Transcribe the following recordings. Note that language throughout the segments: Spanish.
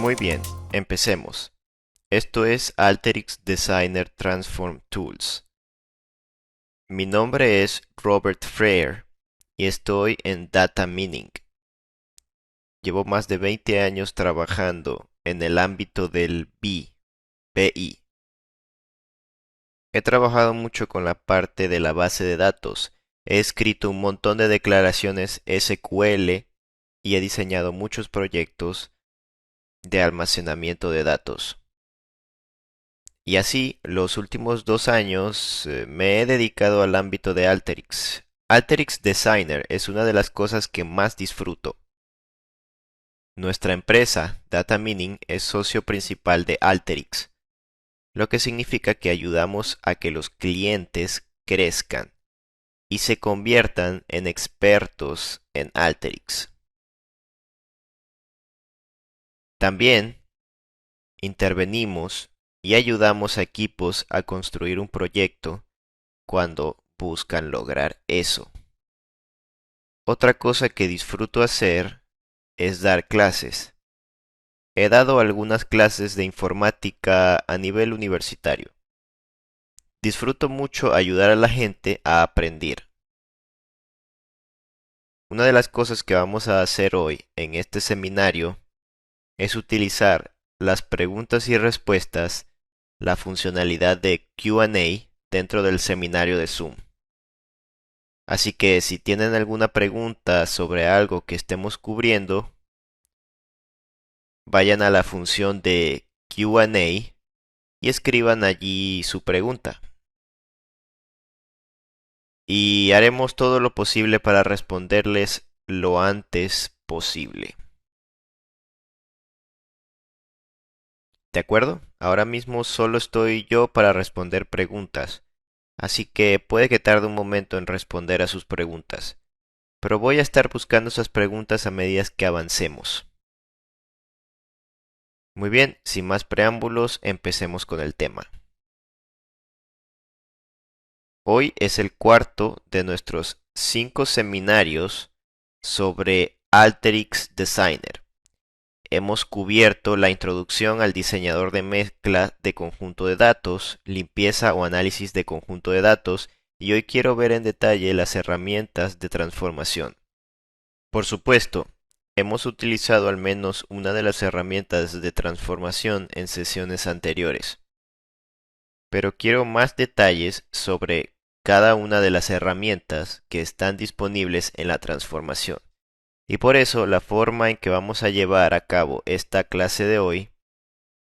Muy bien, empecemos. Esto es Alteryx Designer Transform Tools. Mi nombre es Robert Freer y estoy en Data Mining. Llevo más de 20 años trabajando en el ámbito del BI. He trabajado mucho con la parte de la base de datos. He escrito un montón de declaraciones SQL y he diseñado muchos proyectos de almacenamiento de datos. Y así, los últimos 2 años me he dedicado al ámbito de Alteryx. Alteryx Designer es una de las cosas que más disfruto. Nuestra empresa, Data Mining, es socio principal de Alteryx, lo que significa que ayudamos a que los clientes crezcan y se conviertan en expertos en Alteryx. También intervenimos y ayudamos a equipos a construir un proyecto cuando buscan lograr eso. Otra cosa que disfruto hacer es dar clases. He dado algunas clases de informática a nivel universitario. Disfruto mucho ayudar a la gente a aprender. Una de las cosas que vamos a hacer hoy en este seminario es utilizar las preguntas y respuestas, la funcionalidad de Q&A dentro del seminario de Zoom. Así que si tienen alguna pregunta sobre algo que estemos cubriendo, vayan a la función de Q&A y escriban allí su pregunta. Y haremos todo lo posible para responderles lo antes posible. ¿De acuerdo? Ahora mismo solo estoy yo para responder preguntas, así que puede que tarde un momento en responder a sus preguntas, pero voy a estar buscando esas preguntas a medida que avancemos. Muy bien, sin más preámbulos, empecemos con el tema. Hoy es el cuarto de nuestros 5 seminarios sobre Alteryx Designer. Hemos cubierto la introducción al diseñador de mezcla de conjunto de datos, limpieza o análisis de conjunto de datos, y hoy quiero ver en detalle las herramientas de transformación. Por supuesto, hemos utilizado al menos una de las herramientas de transformación en sesiones anteriores, pero quiero más detalles sobre cada una de las herramientas que están disponibles en la transformación. Y por eso la forma en que vamos a llevar a cabo esta clase de hoy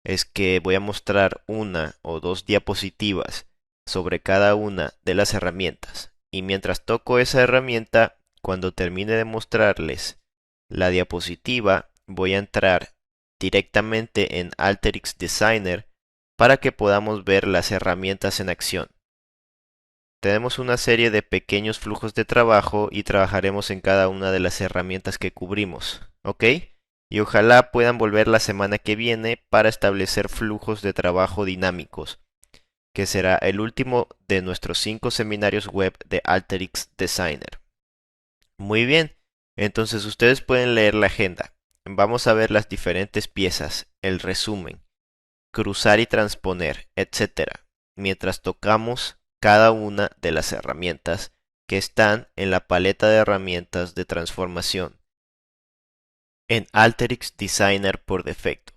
es que voy a mostrar una o dos diapositivas sobre cada una de las herramientas. Y mientras toco esa herramienta, cuando termine de mostrarles la diapositiva, voy a entrar directamente en Alteryx Designer para que podamos ver las herramientas en acción. Tenemos una serie de pequeños flujos de trabajo y trabajaremos en cada una de las herramientas que cubrimos, ¿ok? Y ojalá puedan volver la semana que viene para establecer flujos de trabajo dinámicos, que será el último de nuestros 5 seminarios web de Alteryx Designer. Muy bien, entonces ustedes pueden leer la agenda. Vamos a ver las diferentes piezas, el resumen, cruzar y transponer, etcétera, mientras tocamos cada una de las herramientas que están en la paleta de herramientas de transformación en Alteryx Designer por defecto.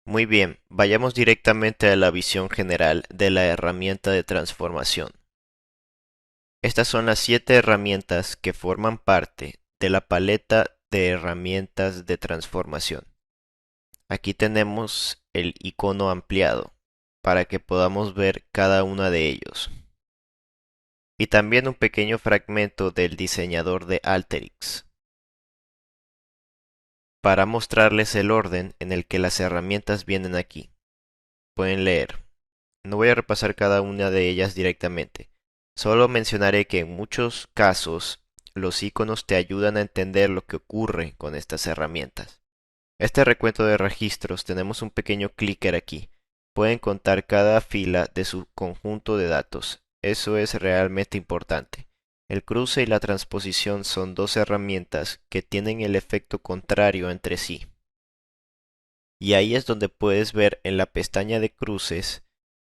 Muy bien, vayamos directamente a la visión general de la herramienta de transformación. Estas son las 7 herramientas que forman parte de la paleta de herramientas de transformación. Aquí tenemos el icono ampliado para que podamos ver cada una de ellos. Y también un pequeño fragmento del diseñador de Alteryx para mostrarles el orden en el que las herramientas vienen aquí. Pueden leer. No voy a repasar cada una de ellas directamente. Solo mencionaré que en muchos casos los iconos te ayudan a entender lo que ocurre con estas herramientas. Este recuento de registros tenemos un pequeño clicker aquí. Pueden contar cada fila de su conjunto de datos. Eso es realmente importante. El cruce y la transposición son dos herramientas que tienen el efecto contrario entre sí. Y ahí es donde puedes ver en la pestaña de cruces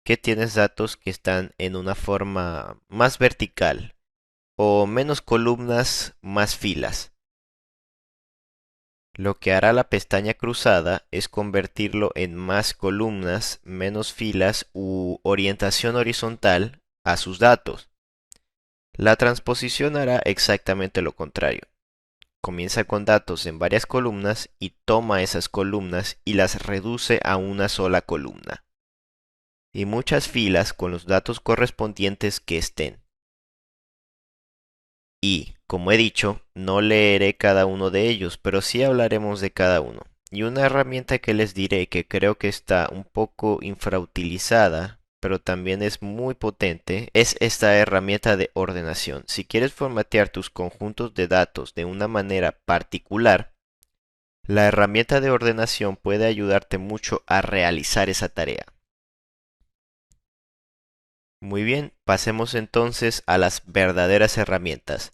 que tienes datos que están en una forma más vertical o menos columnas, más filas. Lo que hará la pestaña cruzada es convertirlo en más columnas, menos filas u orientación horizontal a sus datos. La transposición hará exactamente lo contrario. Comienza con datos en varias columnas y toma esas columnas y las reduce a una sola columna. Y muchas filas con los datos correspondientes que estén. Y, como he dicho, no leeré cada uno de ellos, pero sí hablaremos de cada uno. Y una herramienta que les diré que creo que está un poco infrautilizada, pero también es muy potente, es esta herramienta de ordenación. Si quieres formatear tus conjuntos de datos de una manera particular, la herramienta de ordenación puede ayudarte mucho a realizar esa tarea. Muy bien, pasemos entonces a las verdaderas herramientas.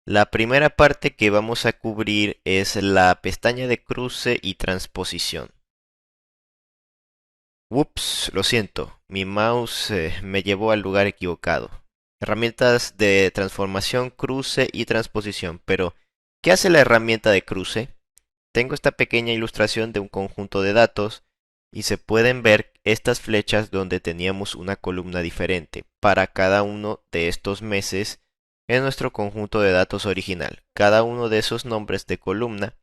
La primera parte que vamos a cubrir es la pestaña de cruce y transposición. Ups, lo siento, mi mouse me llevó al lugar equivocado. Herramientas de transformación, cruce y transposición. Pero, ¿qué hace la herramienta de cruce? Tengo esta pequeña ilustración de un conjunto de datos y se pueden ver estas flechas donde teníamos una columna diferente para cada uno de estos meses en nuestro conjunto de datos original. Cada uno de esos nombres de columna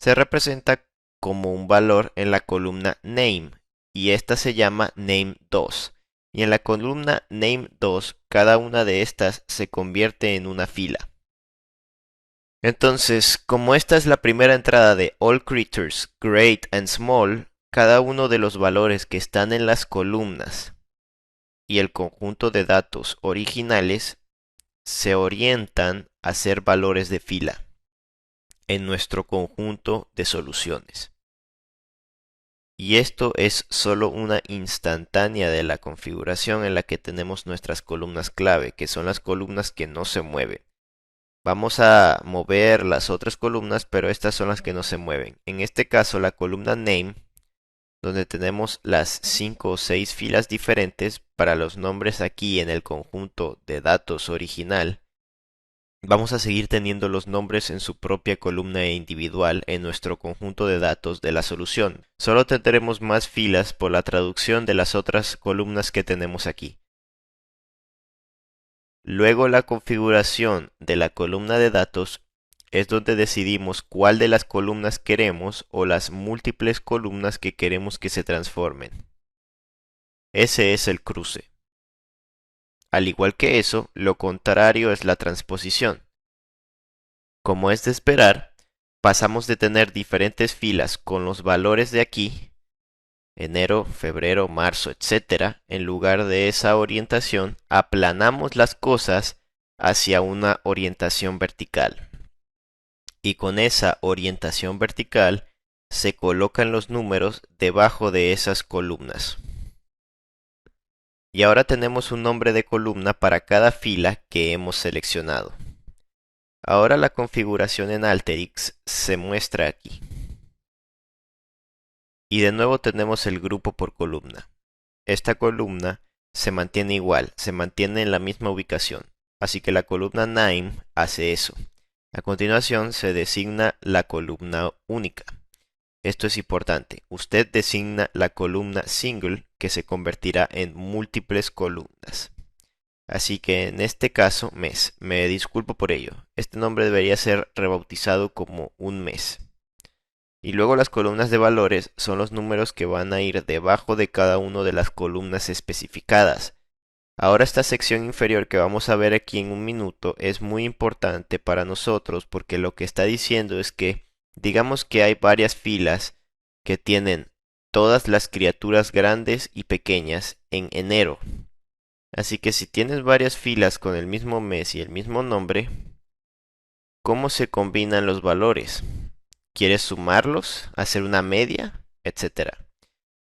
se representa como un valor en la columna name y esta se llama name2. Y en la columna name2 cada una de estas se convierte en una fila. Entonces, como esta es la primera entrada de All Creatures, Great and Small, cada uno de los valores que están en las columnas y el conjunto de datos originales se orientan a ser valores de fila en nuestro conjunto de soluciones. Y esto es solo una instantánea de la configuración en la que tenemos nuestras columnas clave, que son las columnas que no se mueven. Vamos a mover las otras columnas, pero estas son las que no se mueven. En este caso, la columna name, donde tenemos las 5 o 6 filas diferentes para los nombres aquí en el conjunto de datos original, vamos a seguir teniendo los nombres en su propia columna individual en nuestro conjunto de datos de la solución. Solo tendremos más filas por la traducción de las otras columnas que tenemos aquí. Luego la configuración de la columna de datos es donde decidimos cuál de las columnas queremos o las múltiples columnas que queremos que se transformen. Ese es el cruce. Al igual que eso, lo contrario es la transposición. Como es de esperar, pasamos de tener diferentes filas con los valores de aquí, enero, febrero, marzo, etc., en lugar de esa orientación, aplanamos las cosas hacia una orientación vertical. Y con esa orientación vertical se colocan los números debajo de esas columnas. Y ahora tenemos un nombre de columna para cada fila que hemos seleccionado. Ahora la configuración en Alteryx se muestra aquí. Y de nuevo tenemos el grupo por columna. Esta columna se mantiene igual, se mantiene en la misma ubicación. Así que la columna name hace eso. A continuación se designa la columna única. Esto es importante. Usted designa la columna single que se convertirá en múltiples columnas. Así que en este caso, mes. Me disculpo por ello. Este nombre debería ser rebautizado como un mes. Y luego las columnas de valores son los números que van a ir debajo de cada una de las columnas especificadas. Ahora esta sección inferior que vamos a ver aquí en un minuto es muy importante para nosotros porque lo que está diciendo es que digamos que hay varias filas que tienen todas las criaturas grandes y pequeñas en enero. Así que si tienes varias filas con el mismo mes y el mismo nombre, ¿cómo se combinan los valores? ¿Quieres sumarlos? ¿Hacer una media? Etcétera.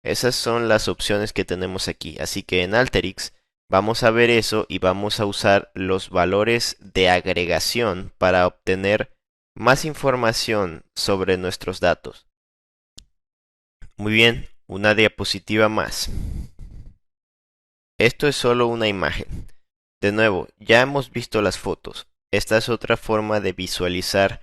Esas son las opciones que tenemos aquí. Así que en Alteryx vamos a ver eso y vamos a usar los valores de agregación para obtener más información sobre nuestros datos. Muy bien, una diapositiva más. Esto es solo una imagen. De nuevo, ya hemos visto las fotos. Esta es otra forma de visualizar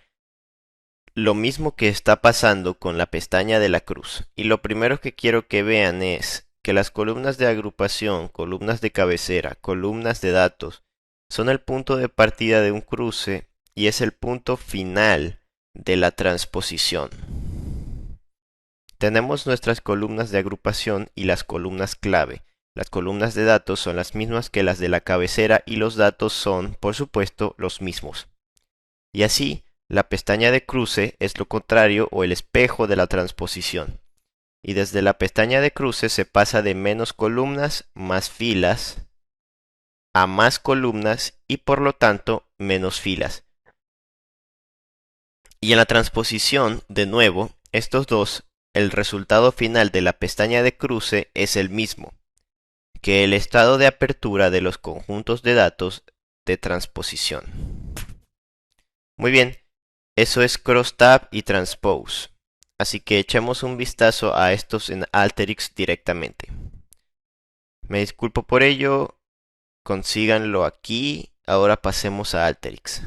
lo mismo que está pasando con la pestaña de la cruz. Y lo primero que quiero que vean es que las columnas de agrupación, columnas de cabecera, columnas de datos, son el punto de partida de un cruce y es el punto final de la transposición. Tenemos nuestras columnas de agrupación y las columnas clave. Las columnas de datos son las mismas que las de la cabecera y los datos son, por supuesto, los mismos. Y así, la pestaña de cruce es lo contrario o el espejo de la transposición. Y desde la pestaña de cruce se pasa de menos columnas, más filas, a más columnas y por lo tanto menos filas. Y en la transposición, de nuevo, estos dos, el resultado final de la pestaña de cruce es el mismo que el estado de apertura de los conjuntos de datos de transposición. Muy bien, eso es crosstab y transpose. Así que echemos un vistazo a estos en Alteryx directamente. Me disculpo por ello, consíganlo aquí. Ahora pasemos a Alteryx.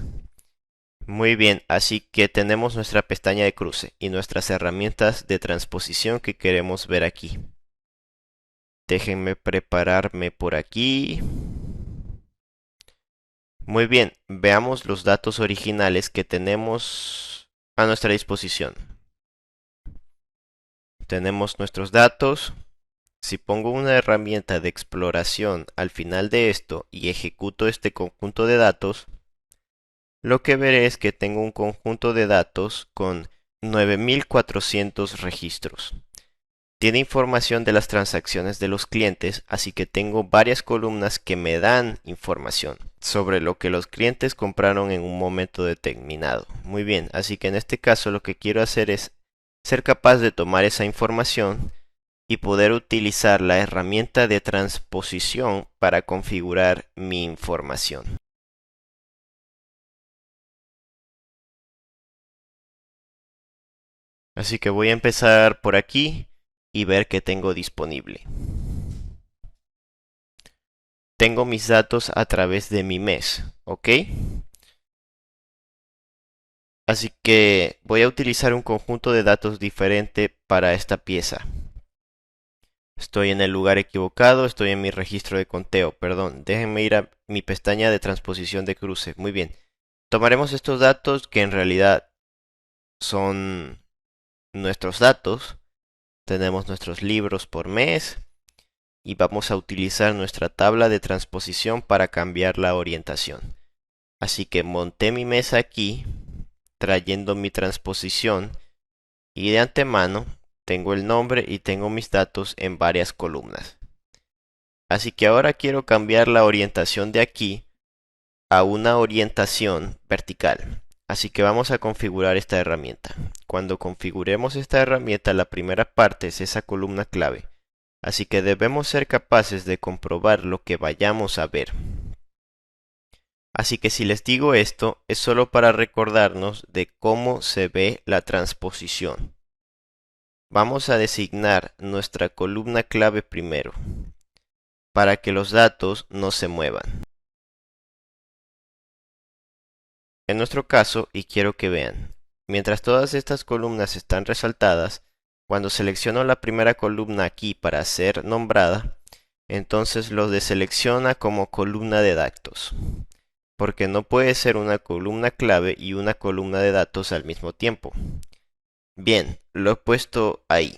Muy bien, así que tenemos nuestra pestaña de cruce y nuestras herramientas de transposición que queremos ver aquí. Déjenme prepararme por aquí. Muy bien, veamos los datos originales que tenemos a nuestra disposición. Tenemos nuestros datos. Si pongo una herramienta de exploración al final de esto y ejecuto este conjunto de datos, lo que veré es que tengo un conjunto de datos con 9400 registros. Tiene información de las transacciones de los clientes, así que tengo varias columnas que me dan información sobre lo que los clientes compraron en un momento determinado. Muy bien, así que en este caso lo que quiero hacer es ser capaz de tomar esa información y poder utilizar la herramienta de transposición para configurar mi información. Así que voy a empezar por aquí y ver qué tengo disponible. Tengo mis datos a través de mi mes, ¿ok? Así que voy a utilizar un conjunto de datos diferente para esta pieza. Estoy en el lugar equivocado, estoy en mi registro de conteo, perdón. Déjenme ir a mi pestaña de transposición de cruce. Muy bien. Tomaremos estos datos que en realidad son nuestros datos. Tenemos nuestros libros por mes y vamos a utilizar nuestra tabla de transposición para cambiar la orientación. Así que monté mi mesa aquí, trayendo mi transposición y de antemano tengo el nombre y tengo mis datos en varias columnas. Así que ahora quiero cambiar la orientación de aquí a una orientación vertical. Así que vamos a configurar esta herramienta. Cuando configuremos esta herramienta, la primera parte es esa columna clave. Así que debemos ser capaces de comprobar lo que vayamos a ver. Así que si les digo esto, es solo para recordarnos de cómo se ve la transposición. Vamos a designar nuestra columna clave primero, para que los datos no se muevan. En nuestro caso, y quiero que vean, mientras todas estas columnas están resaltadas, cuando selecciono la primera columna aquí para ser nombrada, entonces lo deselecciona como columna de datos, porque no puede ser una columna clave y una columna de datos al mismo tiempo. Bien, lo he puesto ahí.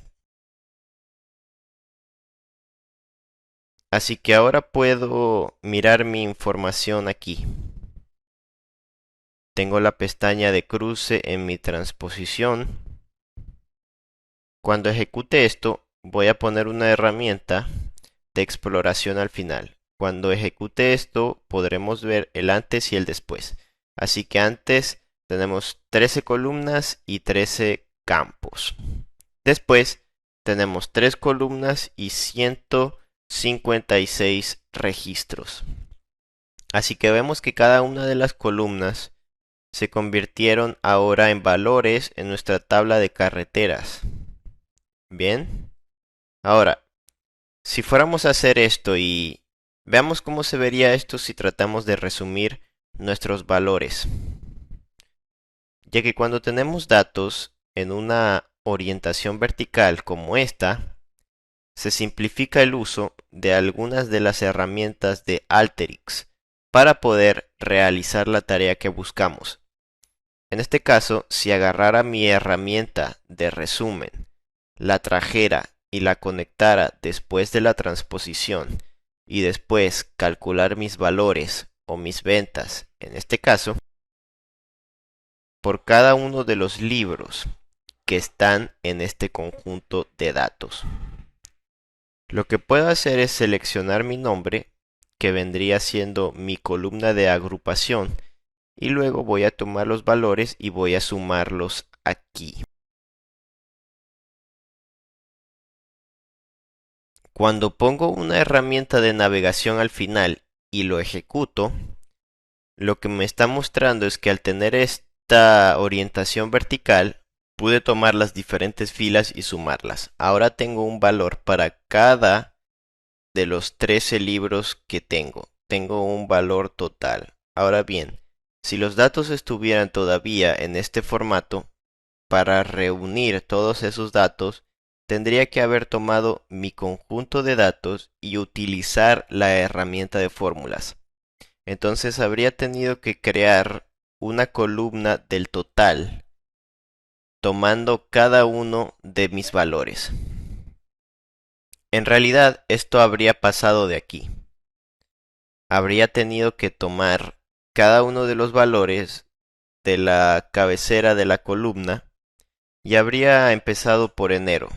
Así que ahora puedo mirar mi información aquí. Tengo la pestaña de cruce en mi transposición. Cuando ejecute esto, voy a poner una herramienta de exploración al final. Cuando ejecute esto, podremos ver el antes y el después. Así que antes tenemos 13 columnas y 13 campos. Después tenemos 3 columnas y 156 registros. Así que vemos que cada una de las columnas se convirtieron ahora en valores en nuestra tabla de carreteras. Bien. Ahora, si fuéramos a hacer esto y veamos cómo se vería esto si tratamos de resumir nuestros valores. Ya que cuando tenemos datos en una orientación vertical como esta, se simplifica el uso de algunas de las herramientas de Alteryx para poder realizar la tarea que buscamos. En este caso, si agarrara mi herramienta de resumen, la trajera y la conectara después de la transposición y después calcular mis valores o mis ventas, en este caso, por cada uno de los libros que están en este conjunto de datos. Lo que puedo hacer es seleccionar mi nombre, que vendría siendo mi columna de agrupación, y luego voy a tomar los valores y voy a sumarlos aquí. Cuando pongo una herramienta de navegación al final y lo ejecuto, lo que me está mostrando es que al tener esta orientación vertical, pude tomar las diferentes filas y sumarlas. Ahora tengo un valor para cada de los 13 libros que tengo. Tengo un valor total. Ahora bien, si los datos estuvieran todavía en este formato, para reunir todos esos datos, tendría que haber tomado mi conjunto de datos y utilizar la herramienta de fórmulas. Entonces habría tenido que crear una columna del total, tomando cada uno de mis valores. En realidad, esto habría pasado de aquí. Habría tenido que tomar cada uno de los valores de la cabecera de la columna y habría empezado por enero.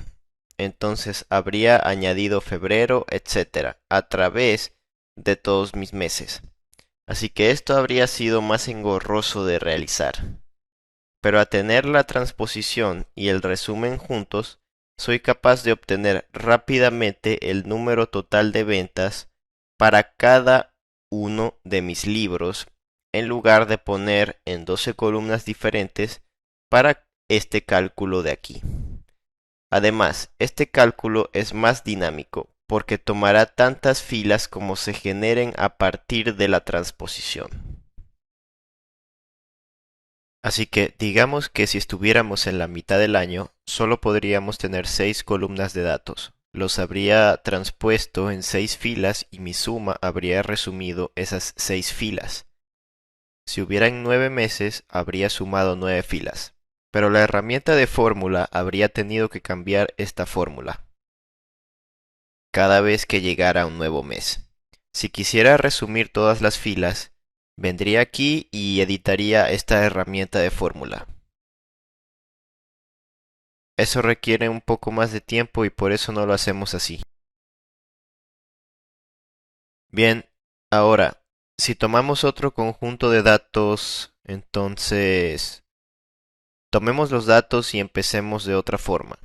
Entonces habría añadido febrero, etcétera, a través de todos mis meses. Así que esto habría sido más engorroso de realizar. Pero a tener la transposición y el resumen juntos, soy capaz de obtener rápidamente el número total de ventas para cada uno de mis libros, en lugar de poner en 12 columnas diferentes para este cálculo de aquí. Además, este cálculo es más dinámico porque tomará tantas filas como se generen a partir de la transposición. Así que digamos que si estuviéramos en la mitad del año, solo podríamos tener 6 columnas de datos. Los habría transpuesto en 6 filas y mi suma habría resumido esas 6 filas. Si hubieran 9 meses, habría sumado 9 filas. Pero la herramienta de fórmula habría tenido que cambiar esta fórmula cada vez que llegara un nuevo mes. Si quisiera resumir todas las filas, vendría aquí y editaría esta herramienta de fórmula. Eso requiere un poco más de tiempo y por eso no lo hacemos así. Bien, ahora, si tomamos otro conjunto de datos, entonces tomemos los datos y empecemos de otra forma.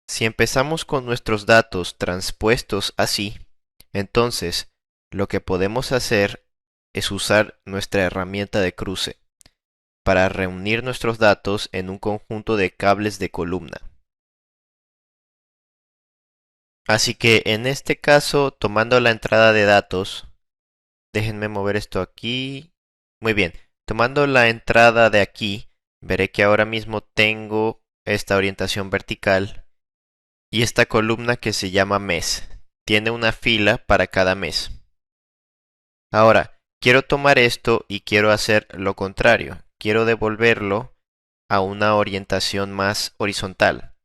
Si empezamos con nuestros datos transpuestos así, entonces lo que podemos hacer es usar nuestra herramienta de cruce para reunir nuestros datos en un conjunto de cables de columna. Así que en este caso, tomando la entrada de datos, déjenme mover esto aquí. Muy bien, tomando la entrada de aquí, veré que ahora mismo tengo esta orientación vertical y esta columna que se llama mes. Tiene una fila para cada mes. Ahora, quiero tomar esto y quiero hacer lo contrario. Quiero devolverlo a una orientación más horizontal.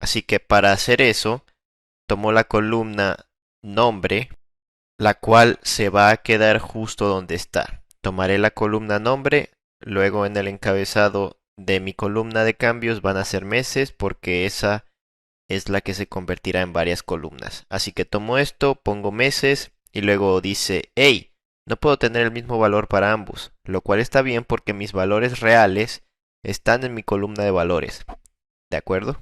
Así que para hacer eso, tomo la columna nombre, la cual se va a quedar justo donde está. Tomaré la columna nombre, luego en el encabezado de mi columna de cambios van a ser meses porque esa es la que se convertirá en varias columnas. Así que tomo esto, pongo meses y luego dice, hey, no puedo tener el mismo valor para ambos, lo cual está bien porque mis valores reales están en mi columna de valores. ¿De acuerdo?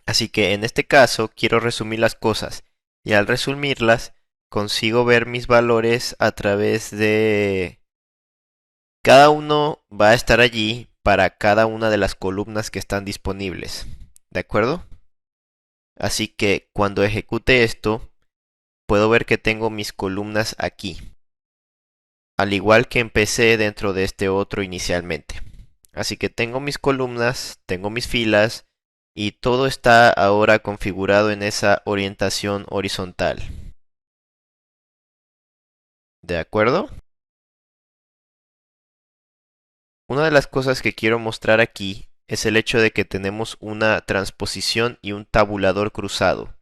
Así que en este caso quiero resumir las cosas y al resumirlas consigo ver mis valores a través de... Cada uno va a estar allí, para cada una de las columnas que están disponibles. ¿De acuerdo? Así que cuando ejecute esto, puedo ver que tengo mis columnas aquí, al igual que empecé dentro de este otro inicialmente. Así que tengo mis columnas, tengo mis filas y todo está ahora configurado en esa orientación horizontal. ¿De acuerdo? Una de las cosas que quiero mostrar aquí es el hecho de que tenemos una transposición y un tabulador cruzado,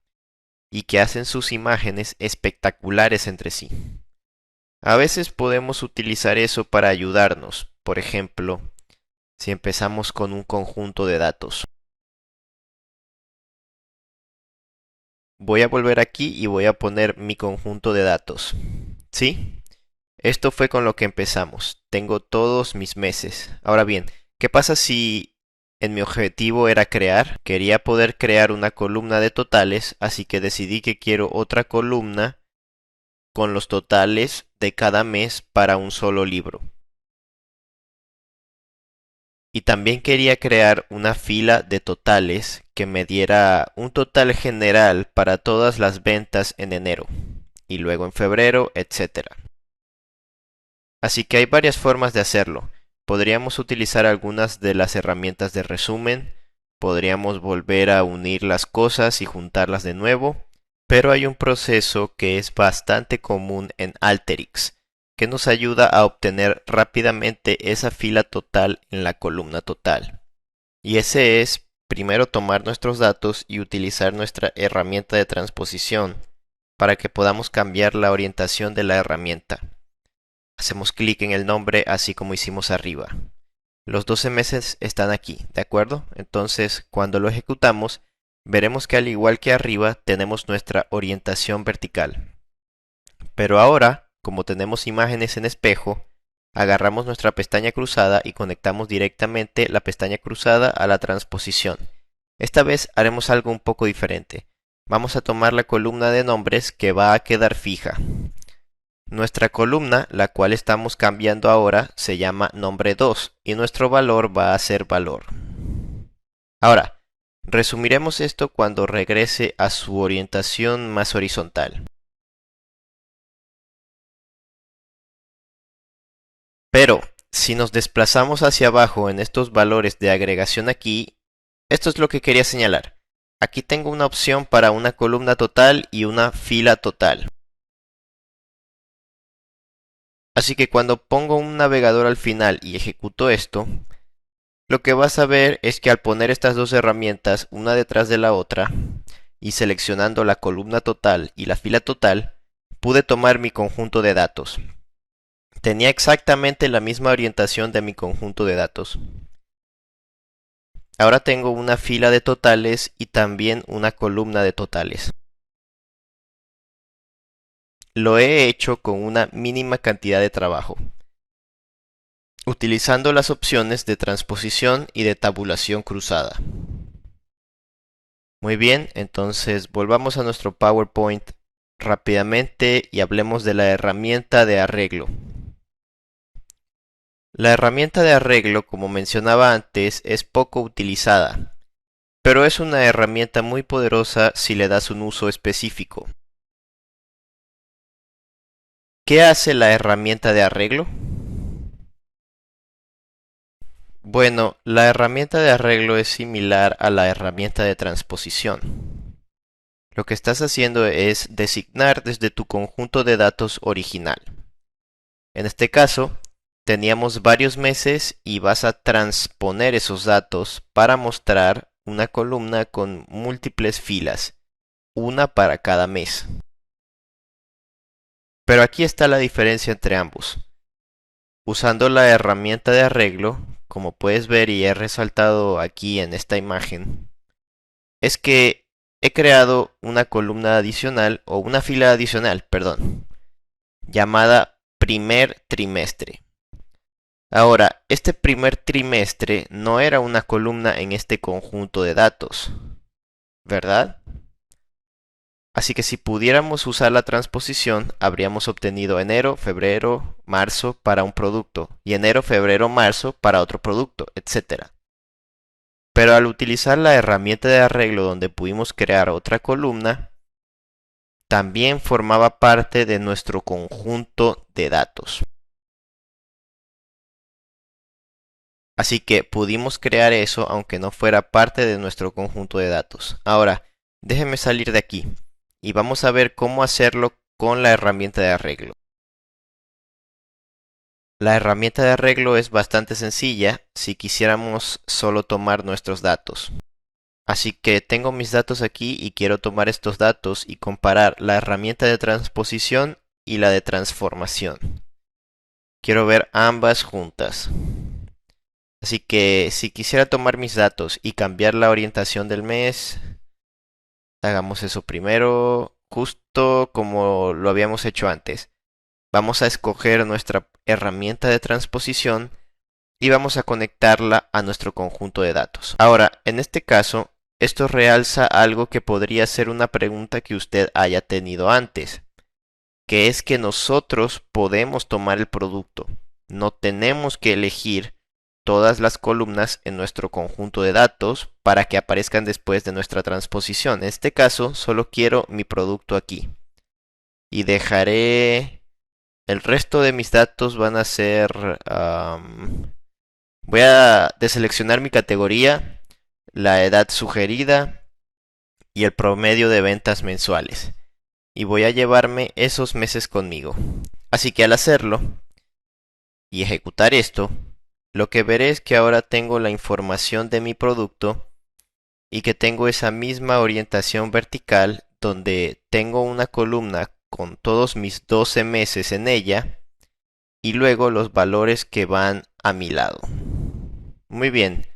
y que hacen sus imágenes espectaculares entre sí. A veces podemos utilizar eso para ayudarnos, por ejemplo, si empezamos con un conjunto de datos. Voy a volver aquí y voy a poner mi conjunto de datos. ¿Sí? Esto fue con lo que empezamos. Tengo todos mis meses. Ahora bien, ¿qué pasa si en mi objetivo era crear? Quería poder crear una columna de totales, así que decidí que quiero otra columna con los totales de cada mes para un solo libro. Y también quería crear una fila de totales que me diera un total general para todas las ventas en enero, y luego en febrero, etc. Así que hay varias formas de hacerlo. Podríamos utilizar algunas de las herramientas de resumen, podríamos volver a unir las cosas y juntarlas de nuevo, pero hay un proceso que es bastante común en Alteryx, que nos ayuda a obtener rápidamente esa fila total en la columna total. Y ese es, primero, tomar nuestros datos y utilizar nuestra herramienta de transposición para que podamos cambiar la orientación de la herramienta. Hacemos clic en el nombre así como hicimos arriba. Los 12 meses están aquí, ¿de acuerdo? Entonces, cuando lo ejecutamos, veremos que al igual que arriba, tenemos nuestra orientación vertical. Pero ahora, como tenemos imágenes en espejo, agarramos nuestra pestaña cruzada y conectamos directamente la pestaña cruzada a la transposición. Esta vez haremos algo un poco diferente. Vamos a tomar la columna de nombres que va a quedar fija. Nuestra columna, la cual estamos cambiando ahora, se llama nombre 2 y nuestro valor va a ser valor. Ahora, resumiremos esto cuando regrese a su orientación más horizontal. Pero, si nos desplazamos hacia abajo en estos valores de agregación aquí, esto es lo que quería señalar. Aquí tengo una opción para una columna total y una fila total. Así que cuando pongo un navegador al final y ejecuto esto, lo que vas a ver es que al poner estas dos herramientas una detrás de la otra y seleccionando la columna total y la fila total, pude tomar mi conjunto de datos. Tenía exactamente la misma orientación de mi conjunto de datos. Ahora tengo una fila de totales y también una columna de totales. Lo he hecho con una mínima cantidad de trabajo, utilizando las opciones de transposición y de tabulación cruzada. Muy bien, entonces volvamos a nuestro PowerPoint rápidamente y hablemos de la herramienta de arreglo. La herramienta de arreglo, como mencionaba antes, es poco utilizada, pero es una herramienta muy poderosa si le das un uso específico. ¿Qué hace la herramienta de arreglo? Bueno, la herramienta de arreglo es similar a la herramienta de transposición. Lo que estás haciendo es designar desde tu conjunto de datos original. En este caso, teníamos varios meses y vas a transponer esos datos para mostrar una columna con múltiples filas, una para cada mes. Pero aquí está la diferencia entre ambos. Usando la herramienta de arreglo, como puedes ver y he resaltado aquí en esta imagen, es que he creado una columna adicional o una fila adicional, perdón, llamada primer trimestre. Ahora, este primer trimestre no era una columna en este conjunto de datos, ¿verdad? Así que si pudiéramos usar la transposición, habríamos obtenido enero, febrero, marzo para un producto y enero, febrero, marzo para otro producto, etc. Pero al utilizar la herramienta de arreglo donde pudimos crear otra columna, también formaba parte de nuestro conjunto de datos. Así que pudimos crear eso aunque no fuera parte de nuestro conjunto de datos. Ahora, déjenme salir de aquí y vamos a ver cómo hacerlo con la herramienta de arreglo. La herramienta de arreglo es bastante sencilla si quisiéramos solo tomar nuestros datos. Así que tengo mis datos aquí y quiero tomar estos datos y comparar la herramienta de transposición y la de transformación. Quiero ver ambas juntas. Así que si quisiera tomar mis datos y cambiar la orientación del mes, hagamos eso primero, justo como lo habíamos hecho antes. Vamos a escoger nuestra herramienta de transposición y vamos a conectarla a nuestro conjunto de datos. Ahora, en este caso, esto realza algo que podría ser una pregunta que usted haya tenido antes, que es que nosotros podemos tomar el producto. No tenemos que elegir todas las columnas en nuestro conjunto de datos para que aparezcan después de nuestra transposición. En este caso, solo quiero mi producto aquí. Y dejaré... El resto de mis datos van a ser... voy a deseleccionar mi categoría, la edad sugerida y el promedio de ventas mensuales. Y voy a llevarme esos meses conmigo. Así que al hacerlo y ejecutar esto, lo que veré es que ahora tengo la información de mi producto y que tengo esa misma orientación vertical donde tengo una columna con todos mis 12 meses en ella y luego los valores que van a mi lado. Muy bien.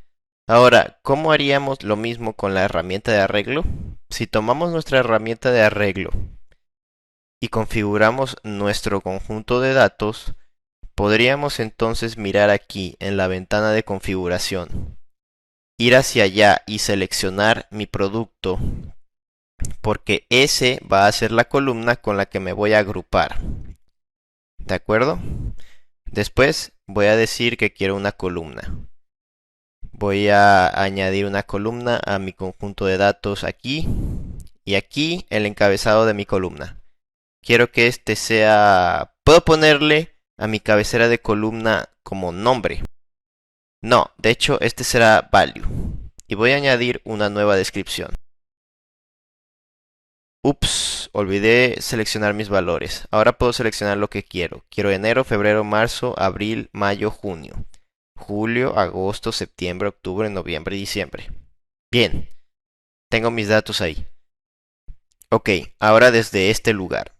Ahora, ¿cómo haríamos lo mismo con la herramienta de arreglo? Si tomamos nuestra herramienta de arreglo y configuramos nuestro conjunto de datos, podríamos entonces mirar aquí en la ventana de configuración, ir hacia allá y seleccionar mi producto, porque ese va a ser la columna con la que me voy a agrupar. ¿De acuerdo? Después voy a decir que quiero una columna. Voy a añadir una columna a mi conjunto de datos aquí y aquí el encabezado de mi columna. Quiero que este sea... ¿Puedo ponerle a mi cabecera de columna como nombre? No, de hecho este será value. Y voy a añadir una nueva descripción. Ups, olvidé seleccionar mis valores. Ahora puedo seleccionar lo que quiero. Quiero enero, febrero, marzo, abril, mayo, junio. Julio, agosto, septiembre, octubre, noviembre y diciembre. Bien, tengo mis datos ahí. Ok, ahora desde este lugar.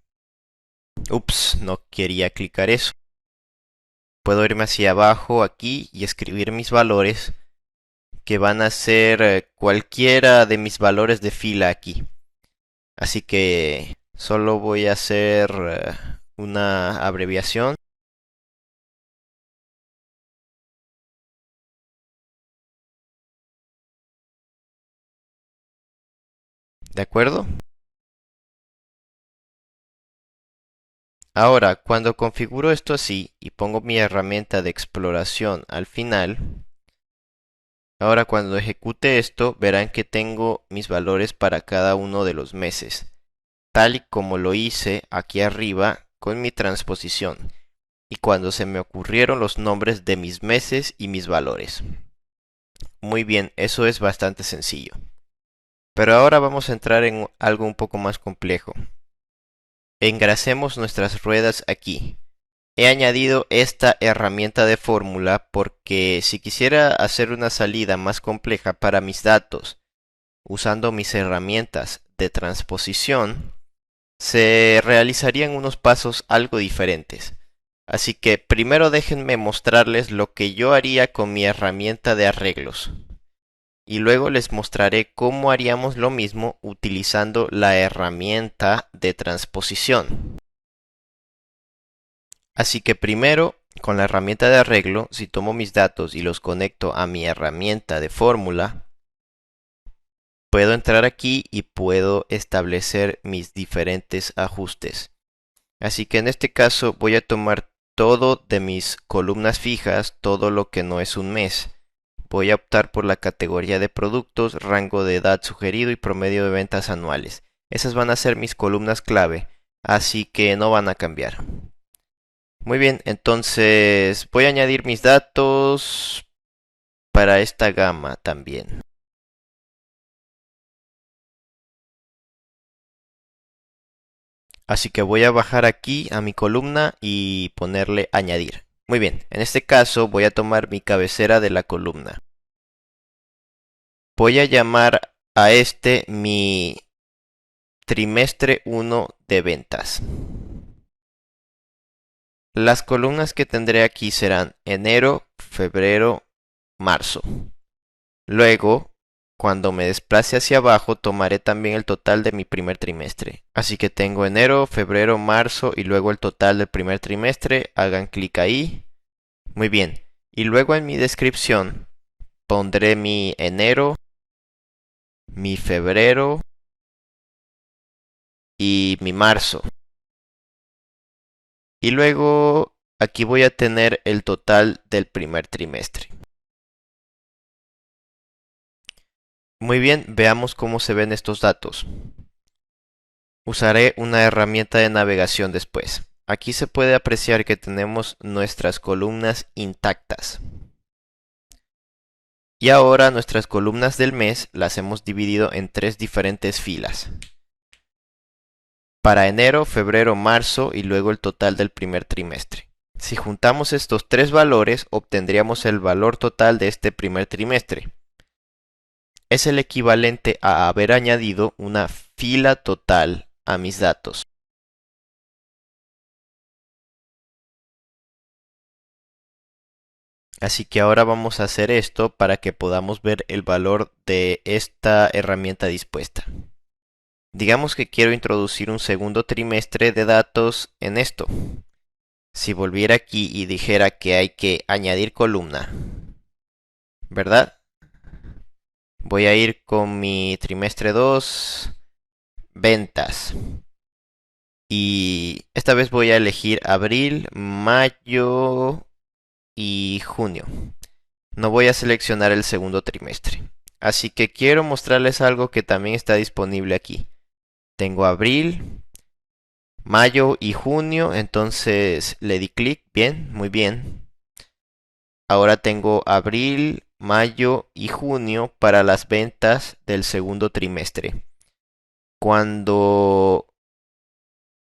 Ups, no quería clicar eso. Puedo irme hacia abajo aquí y escribir mis valores, que van a ser cualquiera de mis valores de fila aquí. Así que solo voy a hacer una abreviación. ¿De acuerdo? Ahora, cuando configuro esto así y pongo mi herramienta de exploración al final, ahora cuando ejecute esto verán que tengo mis valores para cada uno de los meses, tal y como lo hice aquí arriba con mi transposición, y cuando se me ocurrieron los nombres de mis meses y mis valores. Muy bien, eso es bastante sencillo. Pero ahora vamos a entrar en algo un poco más complejo. Engrasemos nuestras ruedas aquí. He añadido esta herramienta de fórmula porque si quisiera hacer una salida más compleja para mis datos usando mis herramientas de transposición, se realizarían unos pasos algo diferentes. Así que primero déjenme mostrarles lo que yo haría con mi herramienta de arreglos. Y luego les mostraré cómo haríamos lo mismo utilizando la herramienta de transposición. Así que primero, con la herramienta de arreglo, si tomo mis datos y los conecto a mi herramienta de fórmula, puedo entrar aquí y puedo establecer mis diferentes ajustes. Así que en este caso voy a tomar todo de mis columnas fijas, todo lo que no es un mes. Voy a optar por la categoría de productos, rango de edad sugerido y promedio de ventas anuales. Esas van a ser mis columnas clave, así que no van a cambiar. Muy bien, entonces voy a añadir mis datos para esta gama también. Así que voy a bajar aquí a mi columna y ponerle añadir. Muy bien, en este caso voy a tomar mi cabecera de la columna. Voy a llamar a este mi trimestre 1 de ventas. Las columnas que tendré aquí serán enero, febrero, marzo. Luego, cuando me desplace hacia abajo, tomaré también el total de mi primer trimestre. Así que tengo enero, febrero, marzo y luego el total del primer trimestre. Hagan clic ahí. Muy bien. Y luego en mi descripción pondré mi enero, mi febrero y mi marzo. Y luego aquí voy a tener el total del primer trimestre. Muy bien, veamos cómo se ven estos datos. Usaré una herramienta de navegación después. Aquí se puede apreciar que tenemos nuestras columnas intactas. Y ahora nuestras columnas del mes las hemos dividido en 3 diferentes filas. Para enero, febrero, marzo y luego el total del primer trimestre. Si juntamos estos 3 valores, obtendríamos el valor total de este primer trimestre. Es el equivalente a haber añadido una fila total a mis datos. Así que ahora vamos a hacer esto para que podamos ver el valor de esta herramienta dispuesta. Digamos que quiero introducir un segundo trimestre de datos en esto. Si volviera aquí y dijera que hay que añadir columna, ¿verdad? Voy a ir con mi trimestre 2, ventas. Y esta vez voy a elegir abril, mayo y junio. No voy a seleccionar el segundo trimestre. Así que quiero mostrarles algo que también está disponible aquí. Tengo abril, mayo y junio, entonces le di clic, bien, muy bien. Ahora tengo abril, mayo y junio para las ventas del segundo trimestre. Cuando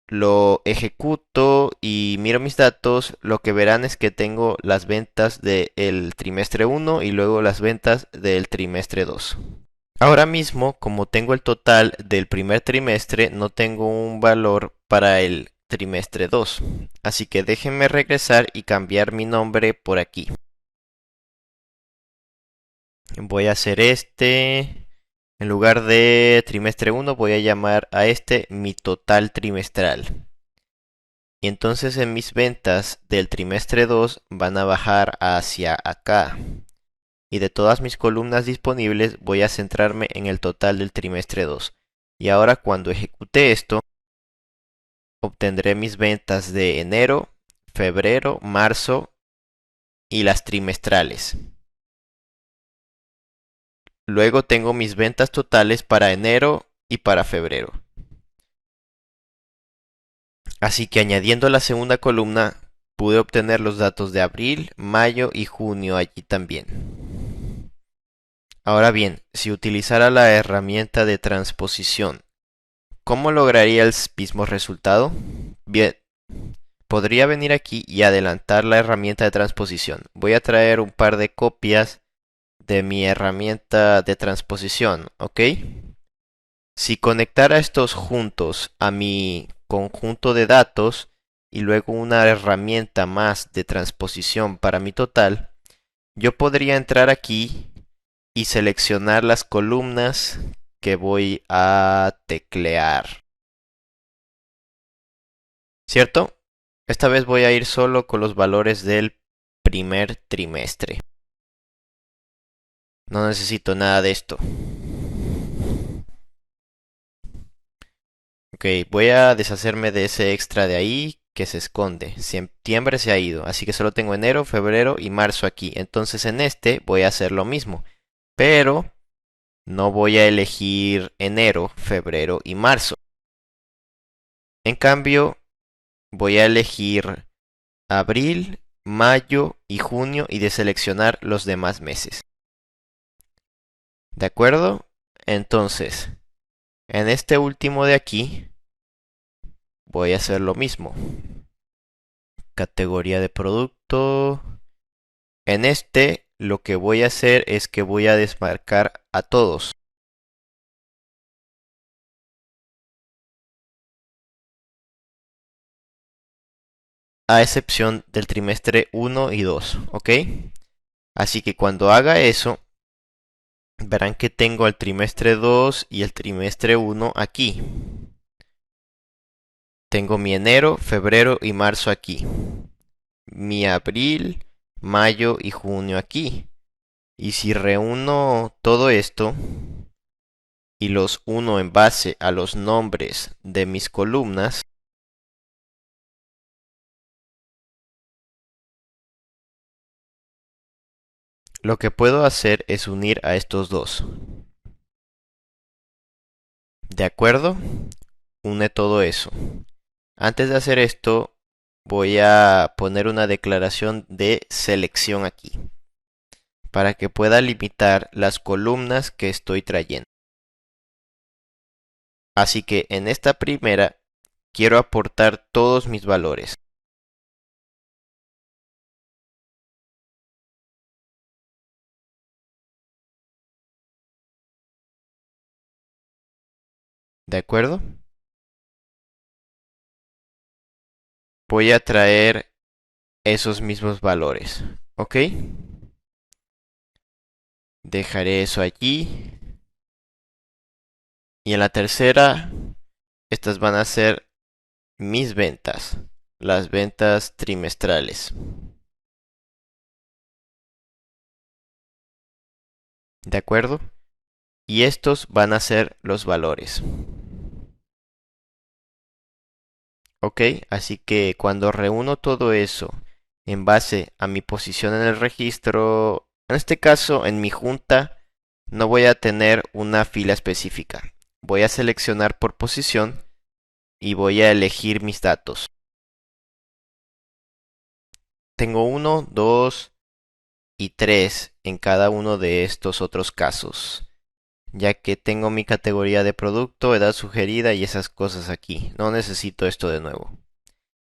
lo ejecuto y miro mis datos, lo que verán es que tengo las ventas del trimestre 1 y luego las ventas del trimestre 2. Ahora mismo, como tengo el total del primer trimestre, no tengo un valor para el trimestre 2. Así que déjenme regresar y cambiar mi nombre por aquí. Voy a hacer este. En lugar de trimestre 1 voy a llamar a este mi total trimestral. Y entonces en mis ventas del trimestre 2 van a bajar hacia acá. Y de todas mis columnas disponibles voy a centrarme en el total del trimestre 2. Y ahora cuando ejecute esto, obtendré mis ventas de enero, febrero, marzo y las trimestrales. Luego tengo mis ventas totales para enero y para febrero. Así que añadiendo la segunda columna, pude obtener los datos de abril, mayo y junio allí también. Ahora bien, si utilizara la herramienta de transposición, ¿cómo lograría el mismo resultado? Bien, podría venir aquí y adelantar la herramienta de transposición. Voy a traer un par de copias de mi herramienta de transposición, ¿ok? Si conectara estos juntos a mi conjunto de datos y luego una herramienta más de transposición para mi total, yo podría entrar aquí y seleccionar las columnas que voy a teclear. ¿Cierto? Esta vez voy a ir solo con los valores del primer trimestre. No necesito nada de esto. Ok, voy a deshacerme de ese extra de ahí que se esconde. Septiembre se ha ido, así que solo tengo enero, febrero y marzo aquí. Entonces en este voy a hacer lo mismo, pero no voy a elegir enero, febrero y marzo. En cambio, voy a elegir abril, mayo y junio y deseleccionar los demás meses. ¿De acuerdo? Entonces, en este último de aquí, voy a hacer lo mismo. Categoría de producto. En este, lo que voy a hacer es que voy a desmarcar a todos. A excepción del trimestre 1 y 2, ¿ok? Así que cuando haga eso, verán que tengo el trimestre 2 y el trimestre 1 aquí. Tengo mi enero, febrero y marzo aquí. Mi abril, mayo y junio aquí. Y si reúno todo esto y los uno en base a los nombres de mis columnas, lo que puedo hacer es unir a estos dos. ¿De acuerdo? Une todo eso. Antes de hacer esto, voy a poner una declaración de selección aquí, para que pueda limitar las columnas que estoy trayendo. Así que en esta primera quiero aportar todos mis valores. ¿De acuerdo? Voy a traer esos mismos valores. ¿Ok? Dejaré eso allí. Y en la tercera, estas van a ser mis ventas. Las ventas trimestrales. ¿De acuerdo? Y estos van a ser los valores. ¿Ok? Así que cuando reúno todo eso en base a mi posición en el registro, en este caso en mi junta, no voy a tener una fila específica. Voy a seleccionar por posición y voy a elegir mis datos. Tengo 1, 2 y 3 en cada uno de estos otros casos, ya que tengo mi categoría de producto, edad sugerida y esas cosas aquí. No necesito esto de nuevo.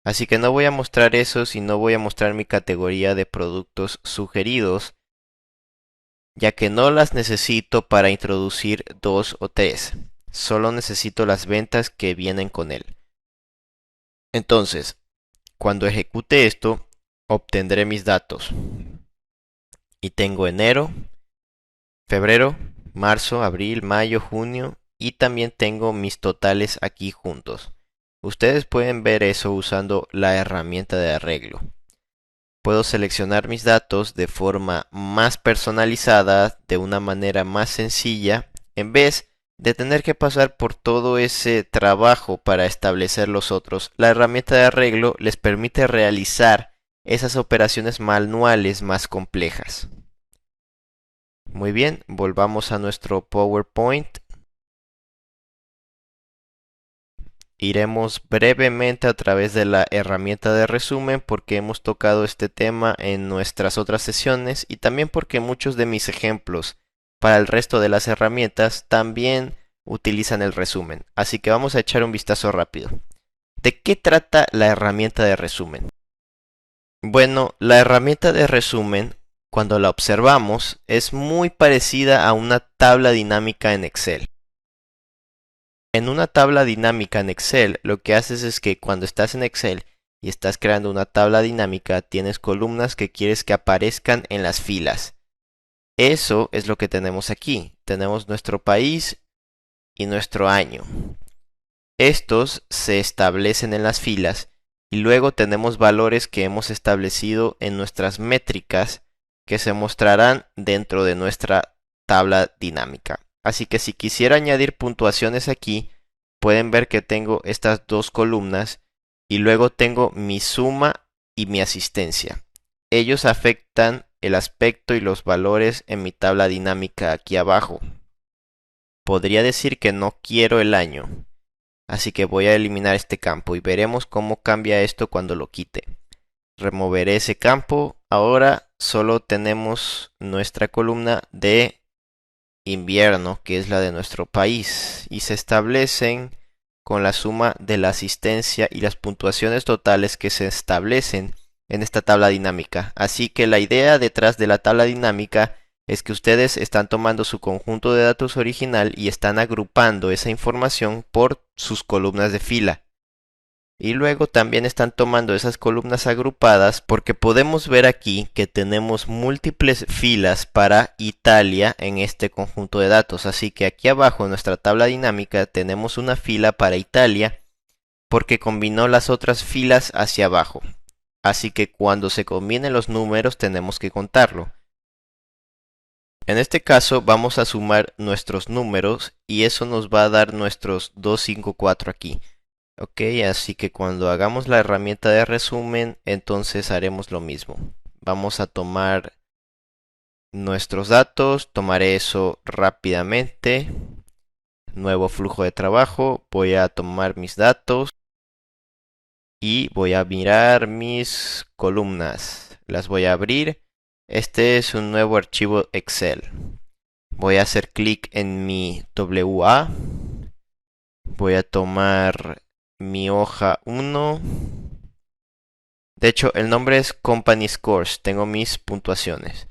Así que no voy a mostrar eso, sino voy a mostrar mi categoría de productos sugeridos, ya que no las necesito para introducir 2 o 3. Solo necesito las ventas que vienen con él. Entonces, cuando ejecute esto, obtendré mis datos. Y tengo enero, febrero, marzo, abril, mayo, junio y también tengo mis totales aquí juntos. Ustedes pueden ver eso usando la herramienta de arreglo. Puedo seleccionar mis datos de forma más personalizada, de una manera más sencilla, en vez de tener que pasar por todo ese trabajo para establecer los otros. La herramienta de arreglo les permite realizar esas operaciones manuales más complejas. Muy bien, volvamos a nuestro PowerPoint. Iremos brevemente a través de la herramienta de resumen porque hemos tocado este tema en nuestras otras sesiones y también porque muchos de mis ejemplos para el resto de las herramientas también utilizan el resumen. Así que vamos a echar un vistazo rápido. ¿De qué trata la herramienta de resumen? Bueno, la herramienta de resumen, cuando la observamos, es muy parecida a una tabla dinámica en Excel. En una tabla dinámica en Excel, lo que haces es que cuando estás en Excel y estás creando una tabla dinámica, tienes columnas que quieres que aparezcan en las filas. Eso es lo que tenemos aquí. Tenemos nuestro país y nuestro año. Estos se establecen en las filas y luego tenemos valores que hemos establecido en nuestras métricas que se mostrarán dentro de nuestra tabla dinámica. Así que si quisiera añadir puntuaciones aquí, pueden ver que tengo estas dos columnas y luego tengo mi suma y mi asistencia. Ellos afectan el aspecto y los valores en mi tabla dinámica aquí abajo. Podría decir que no quiero el año, así que voy a eliminar este campo y veremos cómo cambia esto cuando lo quite. Removeré ese campo. Ahora solo tenemos nuestra columna de invierno, que es la de nuestro país, y se establecen con la suma de la asistencia y las puntuaciones totales que se establecen en esta tabla dinámica. Así que la idea detrás de la tabla dinámica es que ustedes están tomando su conjunto de datos original y están agrupando esa información por sus columnas de fila. Y luego también están tomando esas columnas agrupadas porque podemos ver aquí que tenemos múltiples filas para Italia en este conjunto de datos. Así que aquí abajo en nuestra tabla dinámica tenemos una fila para Italia porque combinó las otras filas hacia abajo. Así que cuando se combinen los números tenemos que contarlo. En este caso vamos a sumar nuestros números y eso nos va a dar nuestros 254 aquí. Ok, así que cuando hagamos la herramienta de resumen, entonces haremos lo mismo. Vamos a tomar nuestros datos, tomaré eso rápidamente. Nuevo flujo de trabajo, voy a tomar mis datos y voy a mirar mis columnas. Las voy a abrir. Este es un nuevo archivo Excel. Voy a hacer clic en mi WA. Voy a tomar mi hoja 1. De hecho, el nombre es Company Scores. Tengo mis puntuaciones.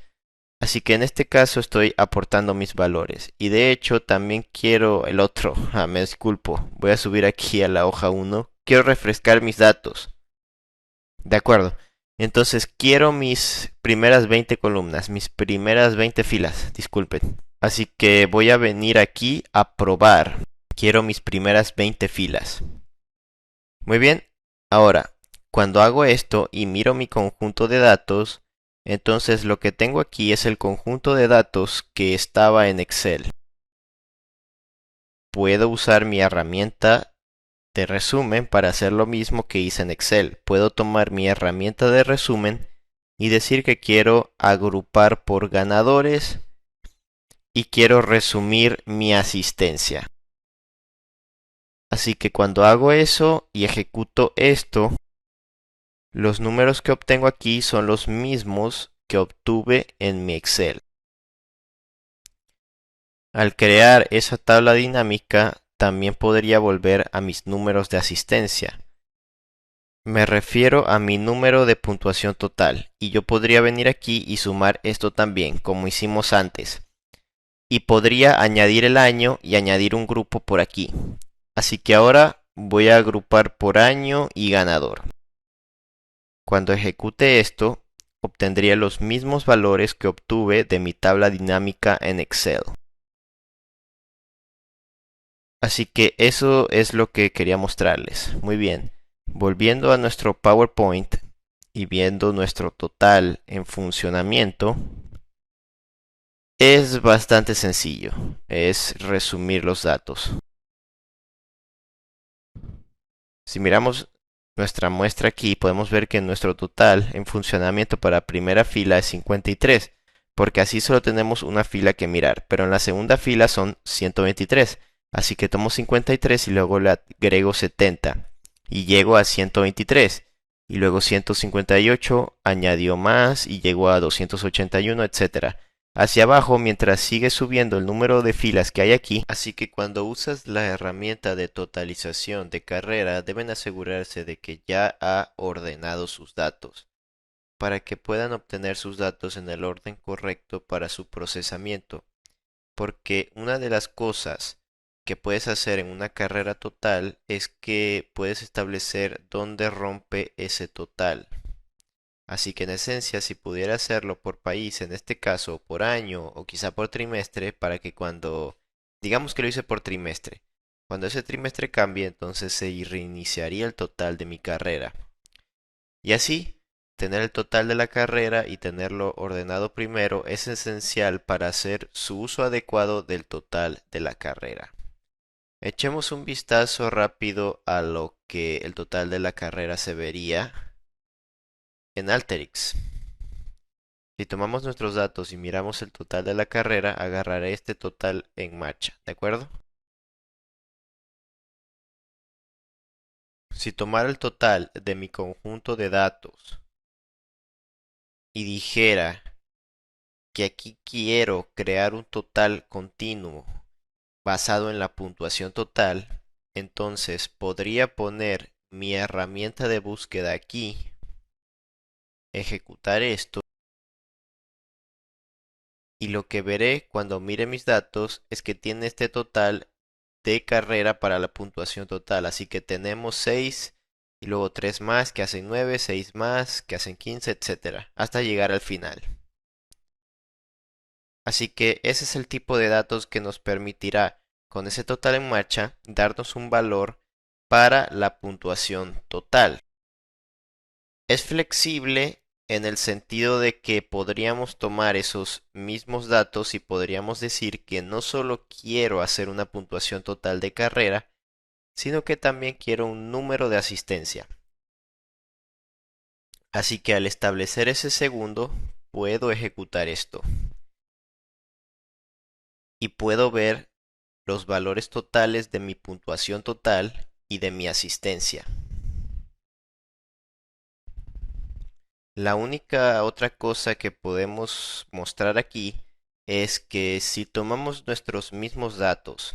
Así que en este caso estoy aportando mis valores. Y de hecho también quiero el otro. Me disculpo. Voy a subir aquí a la hoja 1. Quiero refrescar mis datos. De acuerdo. Entonces quiero mis primeras 20 columnas. Mis primeras 20 filas. Disculpen. Así que voy a venir aquí a probar. Quiero mis primeras 20 filas. Muy bien. Ahora, cuando hago esto y miro mi conjunto de datos, entonces lo que tengo aquí es el conjunto de datos que estaba en Excel. Puedo usar mi herramienta de resumen para hacer lo mismo que hice en Excel. Puedo tomar mi herramienta de resumen y decir que quiero agrupar por ganadores y quiero resumir mi asistencia. Así que cuando hago eso y ejecuto esto, los números que obtengo aquí son los mismos que obtuve en mi Excel. Al crear esa tabla dinámica, también podría volver a mis números de asistencia. Me refiero a mi número de puntuación total, y yo podría venir aquí y sumar esto también, como hicimos antes. Y podría añadir el año y añadir un grupo por aquí. Así que ahora voy a agrupar por año y ganador. Cuando ejecute esto, obtendría los mismos valores que obtuve de mi tabla dinámica en Excel. Así que eso es lo que quería mostrarles. Muy bien. Volviendo a nuestro PowerPoint y viendo nuestro total en funcionamiento, es bastante sencillo. Es resumir los datos. Si miramos nuestra muestra aquí, podemos ver que nuestro total en funcionamiento para primera fila es 53, porque así solo tenemos una fila que mirar, pero en la segunda fila son 123. Así que tomo 53 y luego le agrego 70 y llego a 123. Y luego 158 añadió más y llegó a 281, etc. Hacia abajo mientras sigue subiendo el número de filas que hay aquí. Así que cuando usas la herramienta de totalización de carrera deben asegurarse de que ya ha ordenado sus datos para que puedan obtener sus datos en el orden correcto para su procesamiento. Porque una de las cosas que puedes hacer en una carrera total es que puedes establecer dónde rompe ese total. Así que en esencia, si pudiera hacerlo por país, en este caso por año o quizá por trimestre, para que cuando, digamos que lo hice por trimestre, cuando ese trimestre cambie, entonces se reiniciaría el total de mi carrera. Y así, tener el total de la carrera y tenerlo ordenado primero es esencial para hacer su uso adecuado del total de la carrera. Echemos un vistazo rápido a lo que el total de la carrera se vería en Alteryx. Si tomamos nuestros datos y miramos el total de la carrera, agarraré este total en marcha, ¿de acuerdo? Si tomara el total de mi conjunto de datos y dijera que aquí quiero crear un total continuo basado en la puntuación total, entonces podría poner mi herramienta de búsqueda aquí, ejecutar esto, y lo que veré cuando mire mis datos es que tiene este total de carrera para la puntuación total. Así que tenemos 6 y luego 3 más que hacen 9, 6 más que hacen 15, etcétera, hasta llegar al final. Así que ese es el tipo de datos que nos permitirá, con ese total en marcha, darnos un valor para la puntuación total. Es flexible en el sentido de que podríamos tomar esos mismos datos y podríamos decir que no solo quiero hacer una puntuación total de carrera, sino que también quiero un número de asistencia. Así que al establecer ese segundo, puedo ejecutar esto y puedo ver los valores totales de mi puntuación total y de mi asistencia. La única otra cosa que podemos mostrar aquí es que si tomamos nuestros mismos datos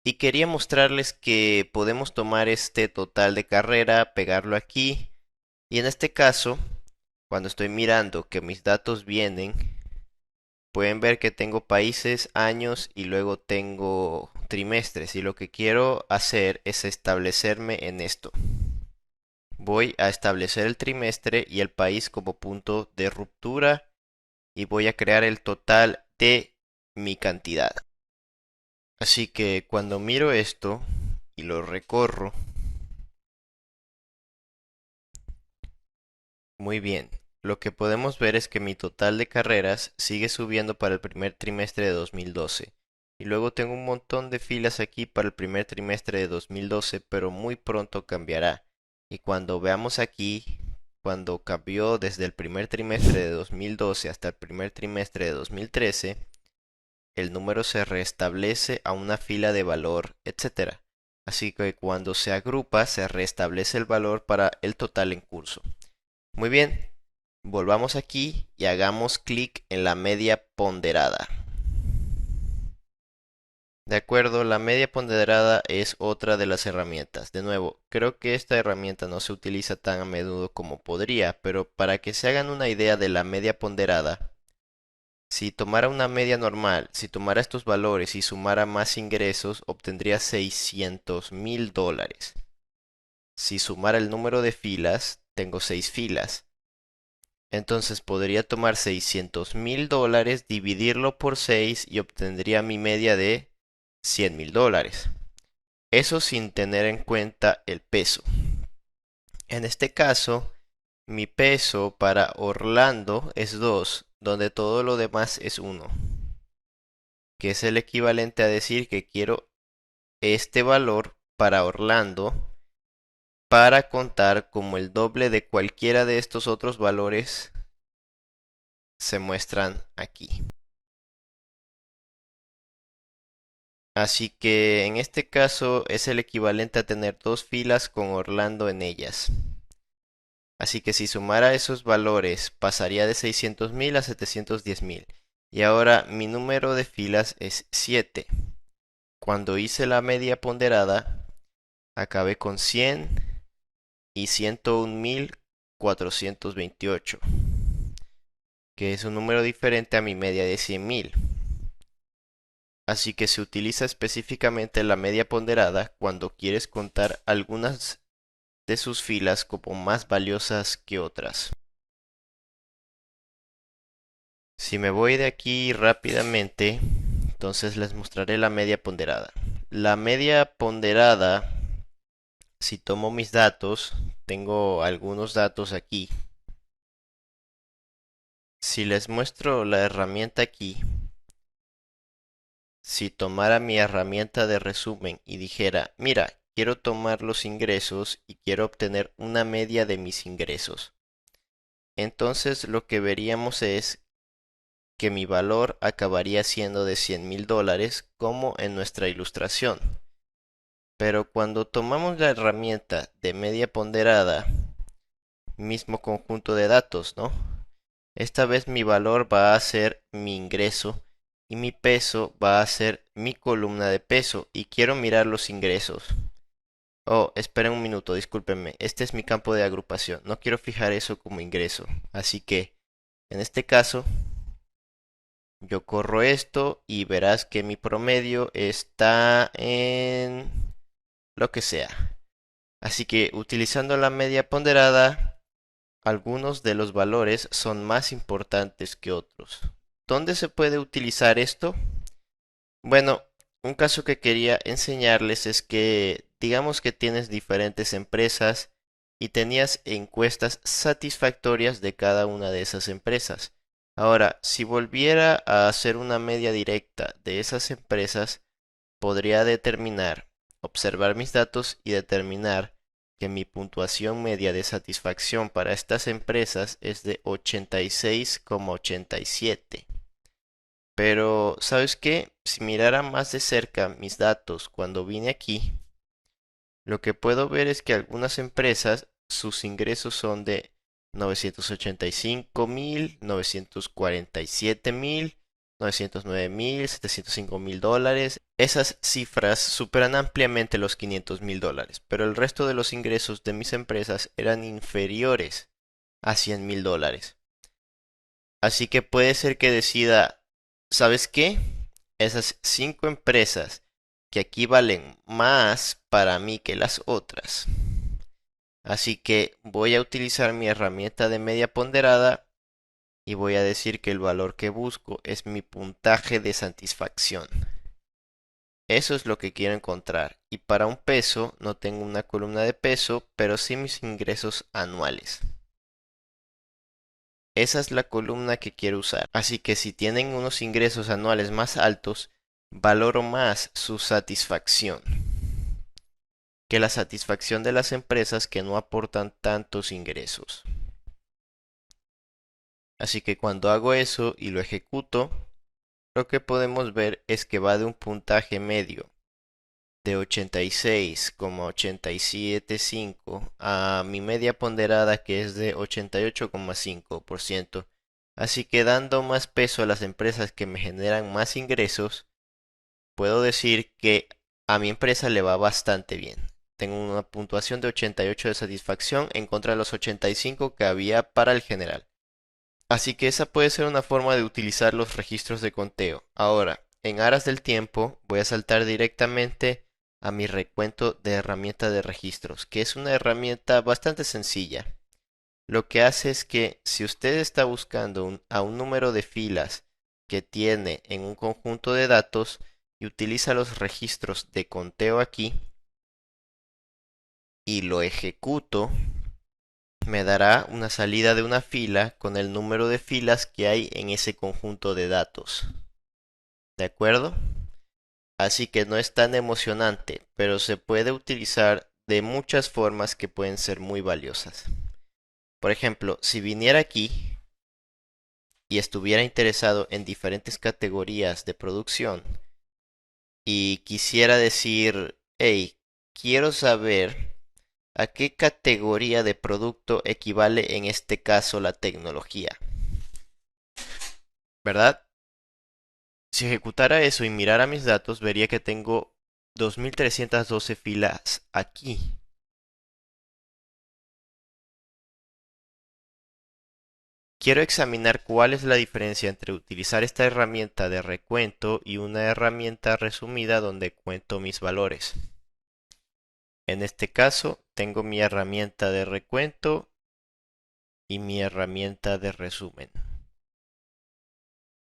y quería mostrarles que podemos tomar este total de carrera, pegarlo aquí, y en este caso, cuando estoy mirando que mis datos vienen, pueden ver que tengo países, años y luego tengo trimestres, y lo que quiero hacer es establecerme en esto. Voy a establecer el trimestre y el país como punto de ruptura y voy a crear el total de mi cantidad. Así que cuando miro esto y lo recorro, muy bien, lo que podemos ver es que mi total de carreras sigue subiendo para el primer trimestre de 2012. Y luego tengo un montón de filas aquí para el primer trimestre de 2012, pero muy pronto cambiará. Y cuando veamos aquí, cuando cambió desde el primer trimestre de 2012 hasta el primer trimestre de 2013, el número se restablece a una fila de valor, etcétera. Así que cuando se agrupa, se restablece el valor para el total en curso. Muy bien, volvamos aquí y hagamos clic en la media ponderada. De acuerdo, la media ponderada es otra de las herramientas. De nuevo, creo que esta herramienta no se utiliza tan a menudo como podría, pero para que se hagan una idea de la media ponderada, si tomara una media normal, si tomara estos valores y sumara más ingresos, obtendría $600,000. Si sumara el número de filas, tengo 6 filas. Entonces podría tomar $600,000, dividirlo por 6 y obtendría mi media de $100,000. Eso sin tener en cuenta el peso. En este caso, mi peso para Orlando es 2, donde todo lo demás es 1, que es el equivalente a decir que quiero este valor para Orlando para contar como el doble de cualquiera de estos otros valores se muestran aquí. Así que en este caso es el equivalente a tener dos filas con Orlando en ellas. Así que si sumara esos valores pasaría de 600,000 a 710,000. Y ahora mi número de filas es 7. Cuando hice la media ponderada, acabé con 100 y 101,428, que es un número diferente a mi media de 100,000. Así que se utiliza específicamente la media ponderada cuando quieres contar algunas de sus filas como más valiosas que otras. Si me voy de aquí rápidamente, entonces les mostraré la media ponderada. La media ponderada, si tomo mis datos, tengo algunos datos aquí. Si les muestro la herramienta aquí, si tomara mi herramienta de resumen y dijera, mira, quiero tomar los ingresos y quiero obtener una media de mis ingresos. Entonces lo que veríamos es que mi valor acabaría siendo de $100,000 como en nuestra ilustración. Pero cuando tomamos la herramienta de media ponderada, mismo conjunto de datos, ¿no? Esta vez mi valor va a ser mi ingreso y mi peso va a ser mi columna de peso y quiero mirar los ingresos. Oh, esperen un minuto, discúlpenme. Este es mi campo de agrupación. No quiero fijar eso como ingreso. Así que, en este caso, yo corro esto y verás que mi promedio está en lo que sea. Así que utilizando la media ponderada, algunos de los valores son más importantes que otros. ¿Dónde se puede utilizar esto? Bueno, un caso que quería enseñarles es que digamos que tienes diferentes empresas y tenías encuestas satisfactorias de cada una de esas empresas. Ahora, si volviera a hacer una media directa de esas empresas, podría determinar, observar mis datos y determinar que mi puntuación media de satisfacción para estas empresas es de 86,87. Pero, ¿sabes qué? Si mirara más de cerca mis datos cuando vine aquí, lo que puedo ver es que algunas empresas, sus ingresos son de 985,000, 947,000, 909,000, $705,000. Esas cifras superan ampliamente los $500,000, pero el resto de los ingresos de mis empresas eran inferiores a $100,000. Así que puede ser que decida, ¿sabes qué? Esas 5 empresas que aquí valen más para mí que las otras. Así que voy a utilizar mi herramienta de media ponderada y voy a decir que el valor que busco es mi puntaje de satisfacción. Eso es lo que quiero encontrar. Y para un peso no tengo una columna de peso, pero sí mis ingresos anuales. Esa es la columna que quiero usar. Así que si tienen unos ingresos anuales más altos, valoro más su satisfacción que la satisfacción de las empresas que no aportan tantos ingresos. Así que cuando hago eso y lo ejecuto, lo que podemos ver es que va de un puntaje medio de 86,875 a mi media ponderada que es de 88,5%. Así que dando más peso a las empresas que me generan más ingresos, puedo decir que a mi empresa le va bastante bien. Tengo una puntuación de 88 de satisfacción en contra de los 85 que había para el general. Así que esa puede ser una forma de utilizar los registros de conteo. Ahora, en aras del tiempo, voy a saltar directamente a mi recuento de herramienta de registros, que es una herramienta bastante sencilla. Lo que hace es que si usted está buscando a un número de filas que tiene en un conjunto de datos y utiliza los registros de conteo aquí y lo ejecuto, me dará una salida de una fila con el número de filas que hay en ese conjunto de datos. ¿De acuerdo? Así que no es tan emocionante, pero se puede utilizar de muchas formas que pueden ser muy valiosas. Por ejemplo, si viniera aquí y estuviera interesado en diferentes categorías de producción y quisiera decir, hey, quiero saber a qué categoría de producto equivale en este caso la tecnología, ¿verdad? Si ejecutara eso y mirara mis datos, vería que tengo 2312 filas aquí. Quiero examinar cuál es la diferencia entre utilizar esta herramienta de recuento y una herramienta resumida donde cuento mis valores. En este caso, tengo mi herramienta de recuento y mi herramienta de resumen.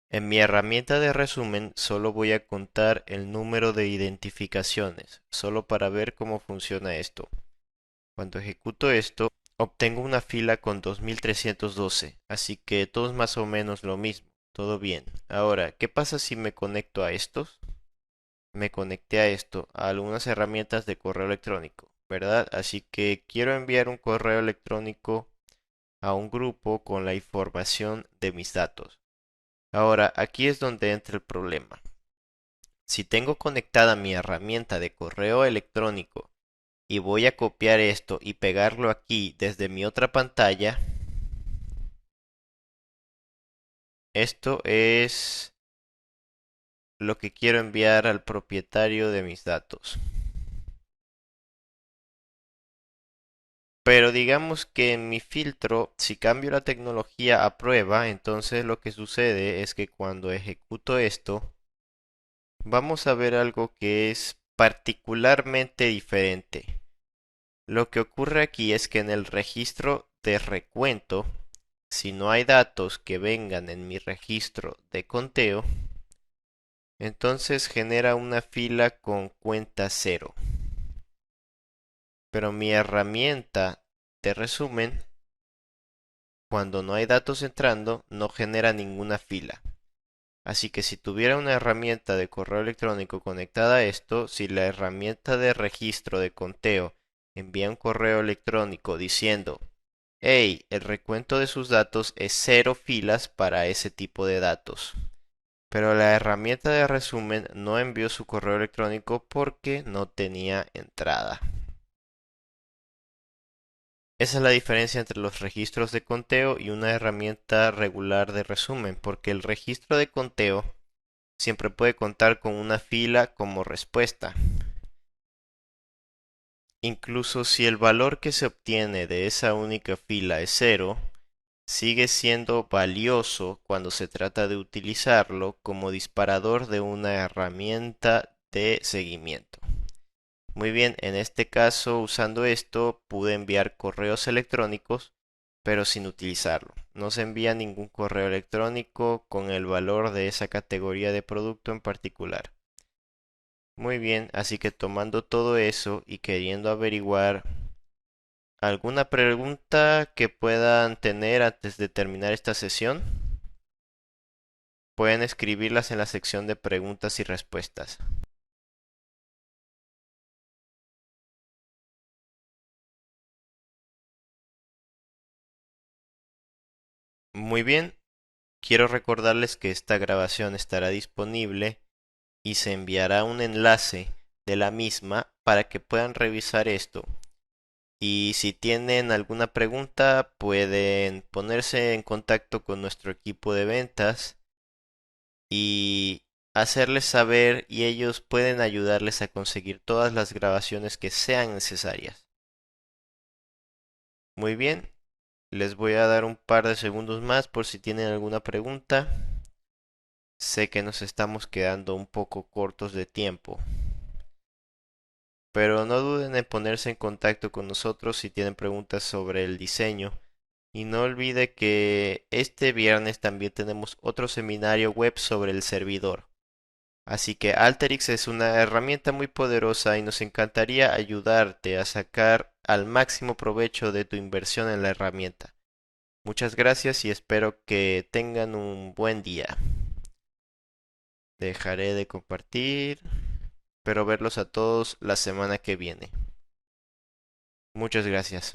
En mi herramienta de resumen solo voy a contar el número de identificaciones, solo para ver cómo funciona esto. Cuando ejecuto esto, obtengo una fila con 2312, así que todo es más o menos lo mismo, todo bien. Ahora, ¿qué pasa si me conecto a estos? me conecté a esto, a algunas herramientas de correo electrónico, ¿verdad? Así que quiero enviar un correo electrónico a un grupo con la información de mis datos. Ahora, aquí es donde entra el problema. Si tengo conectada mi herramienta de correo electrónico y voy a copiar esto y pegarlo aquí desde mi otra pantalla, esto es lo que quiero enviar al propietario de mis datos. Pero digamos que en mi filtro, si cambio la tecnología a prueba, entonces lo que sucede es que cuando ejecuto esto, vamos a ver algo que es particularmente diferente. Lo que ocurre aquí es que en el registro de recuento, si no hay datos que vengan en mi registro de conteo, entonces genera una fila con cuenta cero. Pero mi herramienta de resumen, cuando no hay datos entrando, no genera ninguna fila. Así que si tuviera una herramienta de correo electrónico conectada a esto, si la herramienta de registro de conteo envía un correo electrónico diciendo, hey, el recuento de sus datos es cero filas para ese tipo de datos. Pero la herramienta de resumen no envió su correo electrónico porque no tenía entrada. Esa es la diferencia entre los registros de conteo y una herramienta regular de resumen, porque el registro de conteo siempre puede contar con una fila como respuesta. Incluso si el valor que se obtiene de esa única fila es cero, sigue siendo valioso cuando se trata de utilizarlo como disparador de una herramienta de seguimiento. Muy bien, en este caso, usando esto, pude enviar correos electrónicos, pero sin utilizarlo. No se envía ningún correo electrónico con el valor de esa categoría de producto en particular. Muy bien, así que tomando todo eso y queriendo averiguar alguna pregunta que puedan tener antes de terminar esta sesión, pueden escribirlas en la sección de preguntas y respuestas. Muy bien, quiero recordarles que esta grabación estará disponible y se enviará un enlace de la misma para que puedan revisar esto. Y si tienen alguna pregunta, pueden ponerse en contacto con nuestro equipo de ventas y hacerles saber y ellos pueden ayudarles a conseguir todas las grabaciones que sean necesarias. Muy bien, les voy a dar un par de segundos más por si tienen alguna pregunta. Sé que nos estamos quedando un poco cortos de tiempo, pero no duden en ponerse en contacto con nosotros si tienen preguntas sobre el diseño. Y no olvide que este viernes también tenemos otro seminario web sobre el servidor. Así que Alteryx es una herramienta muy poderosa y nos encantaría ayudarte a sacar al máximo provecho de tu inversión en la herramienta. Muchas gracias y espero que tengan un buen día. Dejaré de compartir, pero verlos a todos la semana que viene. Muchas gracias.